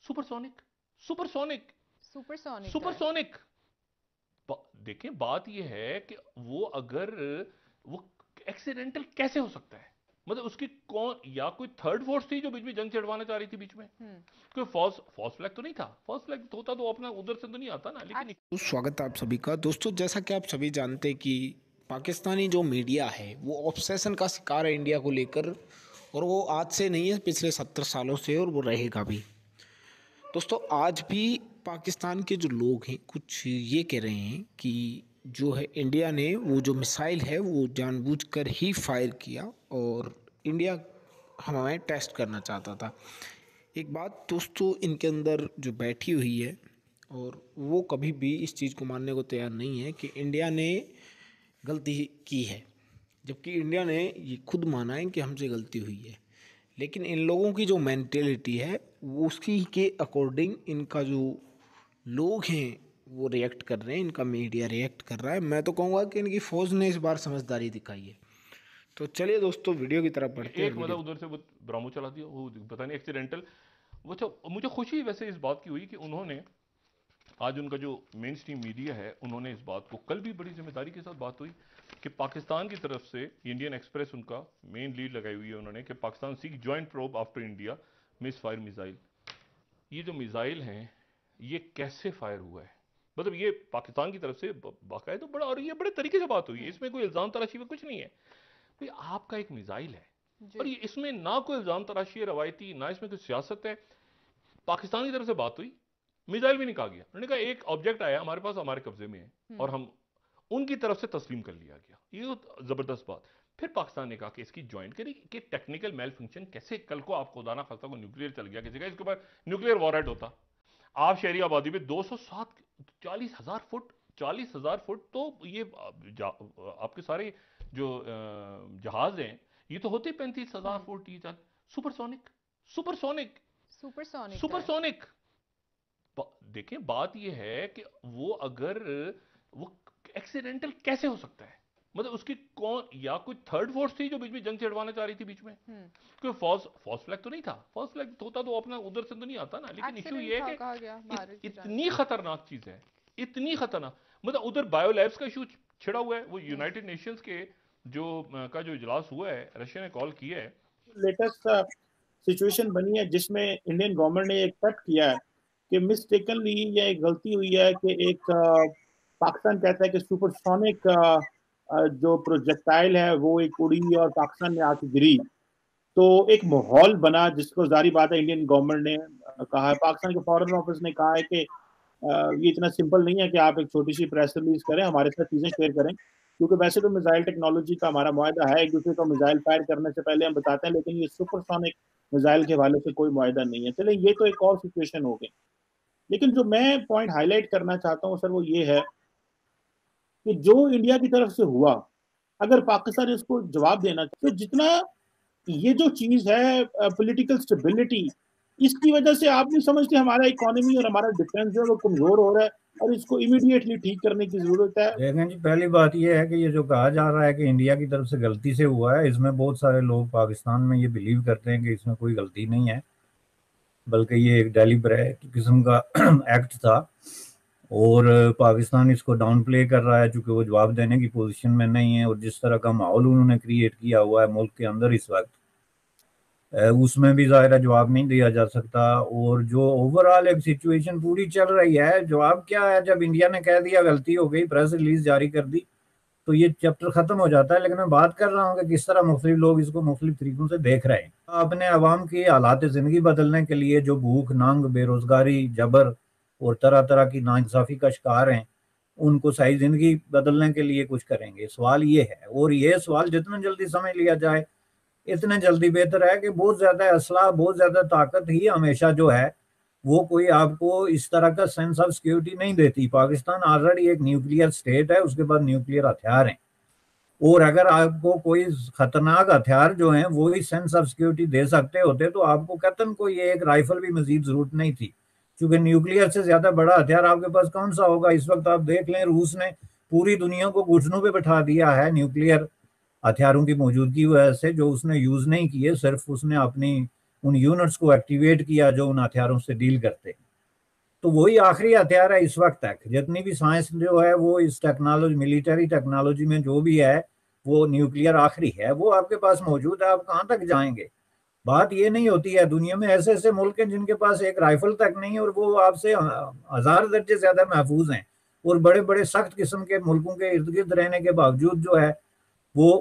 Supersonic supersonic supersonic supersonic देखें, बात यह है कि वो अगर वो एक्सीडेंटल कैसे हो सकता है? मतलब उसकी कौन, या कोई थर्ड फोर्स थी जो बीच में जंग छिड़वाना चाह रही थी बीच में? कोई फॉल्स फ्लैग तो नहीं था। फॉल्स फ्लैग होता तो अपना उधर से तो नहीं आता ना। लेकिन तो स्वागत है आप सभी का। दोस्तों, जैसा कि आप सभी जानते हैं कि पाकिस्तानी जो मीडिया है वो ऑब्सेशन का शिकार है इंडिया को लेकर, और वो आज से नहीं है, पिछले 70 सालों से, और वो रहेगा भी। दोस्तों, आज भी पाकिस्तान के जो लोग हैं कुछ ये कह रहे हैं कि जो है इंडिया ने वो जो मिसाइल है वो जानबूझकर ही फायर किया और इंडिया हमें टेस्ट करना चाहता था। एक बात दोस्तों इनके अंदर जो बैठी हुई है, और वो कभी भी इस चीज़ को मानने को तैयार नहीं है कि इंडिया ने गलती की है, जबकि इंडिया ने ये खुद माना है कि हमसे गलती हुई है। लेकिन इन लोगों की जो मेंटेलिटी है वो उसी के अकॉर्डिंग इनका जो लोग हैं वो रिएक्ट कर रहे हैं, इनका मीडिया रिएक्ट कर रहा है। मैं तो कहूँगा कि इनकी फ़ौज ने इस बार समझदारी दिखाई है। तो चलिए दोस्तों वीडियो की तरफ बढ़ते हैं। एक मतलब उधर से वो ब्रामो चला दिया, वो पता नहीं एक्सीडेंटल। वो तो मुझे खुशी वैसे इस बात की हुई कि उन्होंने आज, उनका जो मेन स्ट्रीम मीडिया है, उन्होंने इस बात को, कल भी बड़ी जिम्मेदारी के साथ बात हुई कि पाकिस्तान की तरफ से इंडियन एक्सप्रेस उनका मेन लीड लगाई हुई है उन्होंने कि Pakistan seek joint probe after India miss fire missile. ये जो मिसाइल हैं ये कैसे फायर हुआ है, मतलब ये पाकिस्तान की तरफ से बाकायदा बड़ा, और ये बड़े तरीके से बात हुई है, इसमें कोई इल्जाम तराशी में कुछ नहीं है। भाई आपका एक मिसाइल है और ये, इसमें ना कोई इल्जाम तराशी है रवायती, ना इसमें कोई सियासत है। पाकिस्तान की तरफ से बात हुई, मिसाइल भी नहीं कहा गया, उन्होंने कहा एक ऑब्जेक्ट आया हमारे पास, हमारे कब्जे में है और हम उनकी तरफ से तस्लीम कर लिया गया। ये तो जबरदस्त बात। फिर पाकिस्तान ने कहा कि इसकी ज्वाइंट करी कि टेक्निकल मेल फंक्शन कैसे, कल को आपको खुदा ना खास्ता को न्यूक्लियर चल गया किसी का, इसके ऊपर न्यूक्लियर वॉरहेड होता, आप शहरी आबादी पे 207 40,000 फुट तो ये आपके सारे जो जहाज हैं ये तो होते 35,000 फुट। ये सुपरसोनिक सुपरसोनिक सुपरसोनिक सुपरसोनिक देखें, बात यह है कि वो अगर वो एक्सीडेंटल कैसे हो सकता है? मतलब उसकी कौन, या कोई थर्ड फोर्स थी जो बीच में जंग छिड़वाना चाह रही थी बीच में? कोई फॉल्स फ्लैग तो नहीं था। फॉल्स फ्लैग होता तो अपना उधर से तो नहीं आता ना। लेकिन इशू ये है कि इतनी खतरनाक चीज है, इतनी खतरनाक, मतलब उधर बायोलैब्स का इशू छिड़ा हुआ है। वो यूनाइटेड नेशंस के जो इजलास हुआ है, रशिया ने कॉल किया है, लेटेस्ट सिचुएशन बनी है जिसमें इंडियन गवर्नमेंट ने एक तट किया है कि मिस्टेकनली ये एक गलती हुई है कि एक पाकिस्तान कहता है कि सुपरसोनिक जो प्रोजेक्टाइल है वो एक उड़ी और पाकिस्तान में आके गिरी। तो एक माहौल बना जिसको जारी बात है इंडियन गवर्नमेंट ने कहा है, पाकिस्तान के फॉरेन ऑफिस ने कहा है कि ये इतना सिंपल नहीं है कि आप एक छोटी सी प्रेस रिलीज करें, हमारे साथ चीजें शेयर करें, क्योंकि वैसे तो मिसाइल टेक्नोलॉजी का हमारा मुआहदा है, एक दूसरे को मिसाइल फायर करने से पहले हम बताते हैं, लेकिन ये सुपरसोनिक मिसाइल के हवाले से कोई मुआहदा नहीं है। चले ये तो एक और सिचुएशन हो गई, लेकिन जो मैं पॉइंट हाईलाइट करना चाहता हूँ सर वो ये है कि जो इंडिया की तरफ से हुआ, अगर पाकिस्तान इसको जवाब देना, तो जितना ये जो चीज है पॉलिटिकल स्टेबिलिटी, इसकी वजह से आप नहीं समझते हमारा इकोनॉमी और हमारा डिफेंस जो है वो कमजोर हो रहा है और इसको इमीडिएटली ठीक करने की जरूरत है। देखें जी, पहली बात ये है कि ये जो कहा जा रहा है कि इंडिया की तरफ से गलती से हुआ है, इसमें बहुत सारे लोग पाकिस्तान में ये बिलीव करते हैं कि इसमें कोई गलती नहीं है, बल्कि ये एक डेलिब्रेट किस्म का एक्ट था और पाकिस्तान इसको डाउन प्ले कर रहा है चूंकि वो जवाब देने की पोजीशन में नहीं है। और जिस तरह का माहौल उन्होंने क्रिएट किया हुआ है मुल्क के अंदर इस वक्त, उसमें भी ज़ाहिर जवाब नहीं दिया जा सकता। और जो ओवरऑल एक सिचुएशन पूरी चल रही है, जवाब क्या है? जब इंडिया ने कह दिया गलती हो गई, प्रेस रिलीज जारी कर दी, तो ये चैप्टर खत्म हो जाता है। लेकिन मैं बात कर रहा हूँ कि किस तरह मुख्तलिफ लोग इसको मुख्तलिफ तरीकों से देख रहे हैं। अपने अवाम की हालात ज़िंदगी बदलने के लिए जो भूख, नंग, बेरोजगारी, जबर और तरह तरह की नाइंसाफ़ी का शिकार हैं, उनको सही ज़िंदगी बदलने के लिए कुछ करेंगे। सवाल ये है, और ये सवाल जितना जल्दी समझ लिया जाए इतने जल्दी बेहतर है कि बहुत ज़्यादा असला, बहुत ज़्यादा ताकत ही हमेशा जो है वो कोई आपको इस तरह का सेंस ऑफ सिक्योरिटी नहीं देती। पाकिस्तान ऑलरेडी एक न्यूक्लियर स्टेट है, उसके बाद न्यूक्लियर हथियार हैं, और अगर आपको कोई खतरनाक हथियार जो हैं वो ही सेंस ऑफ सिक्योरिटी दे सकते होते तो आपको कतन कोई एक राइफल भी मजीद जरूरत नहीं थी, क्योंकि न्यूक्लियर से ज्यादा बड़ा हथियार आपके पास कौन सा होगा। इस वक्त आप देख लें, रूस ने पूरी दुनिया को घुटनों पे बैठा दिया है न्यूक्लियर हथियारों की मौजूदगी वजह से, जो उसने यूज नहीं किए, सिर्फ उसने अपनी ان یونٹس کو ایکٹیویٹ کیا جو ان ہتھیاروں سے ڈیل کرتے ہیں. تو وہی آخری ہتھیار ہے اس وقت تک. جتنی بھی سائنس جو ہے وہ اس ٹیکنالوجی ملیٹری ٹیکنالوجی میں جو بھی ہے وہ نیوکلیئر آخری ہے, وہ آپ کے پاس موجود ہے. آپ کہاں تک جائیں گے؟ بات یہ نہیں ہوتی ہے. دنیا میں ایسے ایسے ملک ہیں جن کے پاس ایک رائفل تک نہیں اور وہ آپ سے 1000 درجے زیادہ محفوظ ہیں, اور بڑے بڑے سخت قسم کے ملکوں کے ارد گرد رہنے کے باوجود جو ہے وہ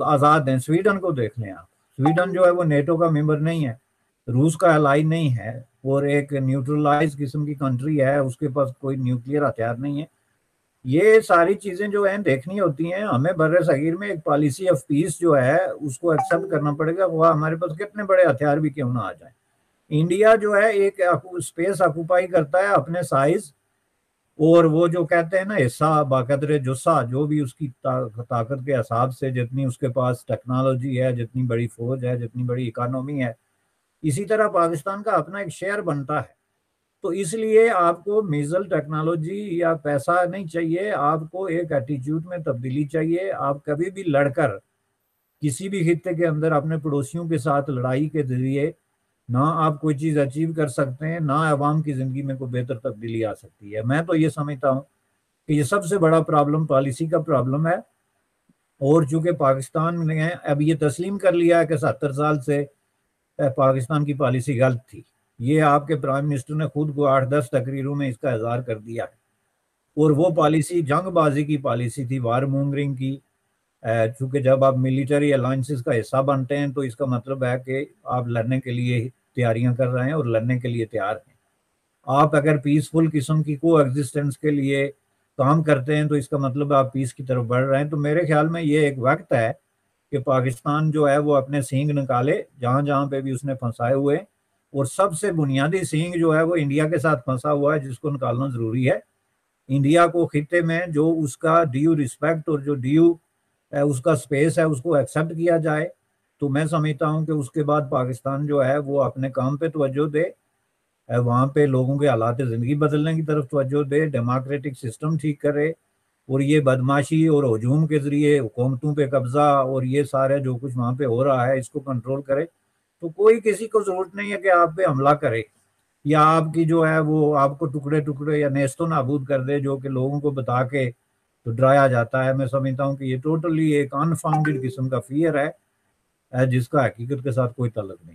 آزاد ہیں. سویڈن کو دیکھ لیں آپ. سویڈن جو ہے وہ نیٹو کا ممبر نہیں ہے, روس کا الائی نہیں ہے, اور ایک نیوٹرلائز قسم کی کنٹری ہے, اس کے پاس کوئی نیوکلیئر ہتھیار نہیں ہے. یہ ساری چیزیں جو ہیں دیکھنی ہوتی ہیں. ہمیں بر صغیر میں ایک پالیسی آف پیس جو ہے اس کو ایکسیپٹ کرنا پڑے گا, وہ ہمارے پاس کتنے بڑے ہتھیار بھی کیوں نہ آ جائیں. انڈیا جو ہے ایک اسپیس آکوپائی کرتا ہے اپنے سائز, اور وہ جو کہتے ہیں نا حصہ باقدر جسہ, جو بھی اس کی طاقت کے حساب سے جتنی اس کے پاس ٹیکنالوجی ہے, جتنی بڑی فوج ہے, جتنی بڑی اکانومی ہے, اسی طرح پاکستان کا اپنا ایک شیئر بنتا ہے. تو اس لیے آپ کو میزل ٹیکنالوجی یا پیسہ نہیں چاہیے, آپ کو ایک ایٹیٹیوڈ میں تبدیلی چاہیے. آپ کبھی بھی لڑ کر کسی بھی خطے کے اندر اپنے پڑوسیوں کے ساتھ لڑائی کے ذریعے نہ آپ کوئی چیز اچیو کر سکتے ہیں, نہ عوام کی زندگی میں کوئی بہتر تبدیلی آ سکتی ہے. میں تو یہ سمجھتا ہوں کہ یہ سب سے بڑا پرابلم پالیسی کا پرابلم ہے. اور چونکہ پاکستان نے اب یہ تسلیم کر لیا ہے کہ 70 سال سے پاکستان کی پالیسی غلط تھی, یہ آپ کے پرائم منسٹر نے خود کو 8-10 تقریروں میں اس کا اظہار کر دیا ہے. اور وہ پالیسی جنگ بازی کی پالیسی تھی, وار مونگرنگ کی. چونکہ جب آپ ملیٹری الائنسز کا حصہ بنتے ہیں تو اس کا مطلب ہے کہ آپ لڑنے کے لیے تیاریاں کر رہے ہیں اور لڑنے کے لیے تیار ہیں. آپ اگر پیسفل قسم کی کو ایگزسٹنس کے لیے کام کرتے ہیں تو اس کا مطلب آپ پیس کی طرف بڑھ رہے ہیں. تو میرے خیال میں یہ ایک وقت ہے کہ پاکستان جو ہے وہ اپنے سینگ نکالے جہاں جہاں پہ بھی اس نے پھنسائے ہوئے, اور سب سے بنیادی سینگ جو ہے وہ انڈیا کے ساتھ پھنسا ہوا ہے, جس کو نکالنا ضروری ہے. انڈیا کو خطے میں جو اس کا ڈیو رسپیکٹ اور جو ڈیو اس کا سپیس ہے اس کو ایکسیپٹ کیا جائے. تو میں سمجھتا ہوں کہ اس کے بعد پاکستان جو ہے وہ اپنے کام پہ توجہ دے, وہاں پہ لوگوں کے حالات زندگی بدلنے کی طرف توجہ دے, ڈیموکریٹک سسٹم ٹھیک کرے, اور یہ بدماشی اور ہجوم کے ذریعے حکومتوں پہ قبضہ اور یہ سارے جو کچھ وہاں پہ ہو رہا ہے اس کو کنٹرول کرے. تو کوئی کسی کو ضرورت نہیں ہے کہ آپ پہ حملہ کرے یا آپ کی جو ہے وہ آپ کو ٹکڑے ٹکڑے یا نیست و نابود کر دے, جو کہ لوگوں کو بتا کے تو ڈرایا جاتا ہے. میں سمجھتا ہوں کہ یہ ٹوٹلی ایک انفاؤنڈڈ قسم کا فیئر ہے جس کا حقیقت کے ساتھ کوئی تعلق نہیں.